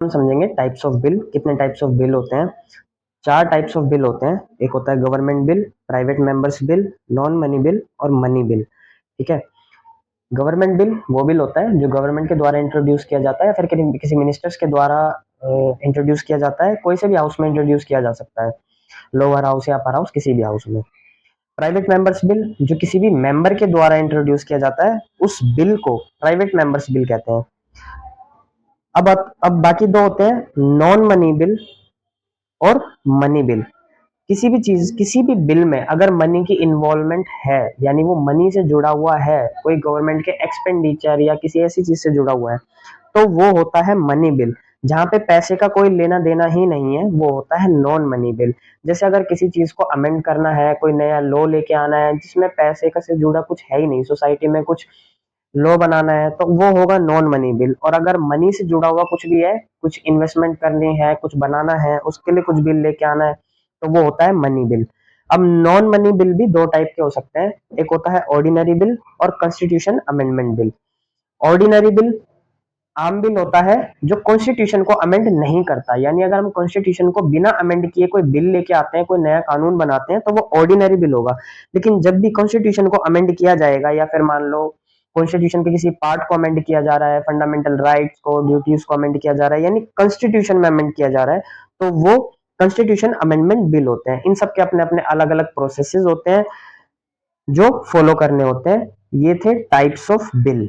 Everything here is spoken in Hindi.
हम समझेंगे टाइप्स ऑफ बिल। कितने टाइप्स ऑफ बिल होते हैं? 4 टाइप्स ऑफ बिल होते हैं। एक होता है government bill, private members bill, non money bill और मनी बिल। ठीक है। गवर्नमेंट बिल वो बिल होता है जो गवर्नमेंट के द्वारा इंट्रोड्यूस किया जाता है या फिर किसी मिनिस्टर्स के द्वारा इंट्रोड्यूस किया जाता है। कोई से भी हाउस में इंट्रोड्यूस किया जा सकता है, लोअर हाउस या अपर हाउस, किसी भी हाउस में। प्राइवेट मेंबर्स बिल जो किसी भी मेंबर के द्वारा इंट्रोड्यूस किया जाता है, उस बिल को प्राइवेट मेंबर्स बिल कहते हैं। अब बाकी दो होते हैं, नॉन मनी बिल और मनी बिल। किसी भी बिल में अगर मनी की इन्वॉल्वमेंट है, यानी वो मनी से जुड़ा हुआ है, कोई गवर्नमेंट के एक्सपेंडिचर या किसी ऐसी चीज से जुड़ा हुआ है, तो वो होता है मनी बिल। जहां पे पैसे का कोई लेना देना ही नहीं है, वो होता है नॉन मनी बिल। जैसे अगर किसी चीज को अमेंड करना है, कोई नया लॉ लेके आना है जिसमें पैसे का से जुड़ा कुछ है ही नहीं, सोसाइटी में कुछ लॉ बनाना है, तो वो होगा नॉन मनी बिल। और अगर मनी से जुड़ा हुआ कुछ भी है, कुछ इन्वेस्टमेंट करनी है, कुछ बनाना है, उसके लिए कुछ बिल लेके आना है, तो वो होता है मनी बिल। अब नॉन मनी बिल भी दो टाइप के हो सकते हैं। एक होता है ऑर्डिनरी बिल और constitution amendment bill. Ordinary bill आम बिल होता है जो कॉन्स्टिट्यूशन को अमेंड नहीं करता, यानी अगर हम कॉन्स्टिट्यूशन को बिना अमेंड किए कोई बिल लेके आते हैं, कोई नया कानून बनाते हैं, तो वो ऑर्डिनरी बिल होगा। लेकिन जब भी कॉन्स्टिट्यूशन को अमेंड किया जाएगा, या फिर मान लो कॉन्स्टिट्यूशन के किसी पार्ट को अमेंड किया जा रहा है, फंडामेंटल राइट्स को, ड्यूटीज को अमेंड किया जा रहा है, यानी कॉन्स्टिट्यूशन में अमेंड किया जा रहा है, तो वो कॉन्स्टिट्यूशन अमेंडमेंट बिल होते हैं। इन सब के अपने अपने अलग अलग प्रोसेसेस होते हैं जो फॉलो करने होते हैं। ये थे टाइप्स ऑफ बिल।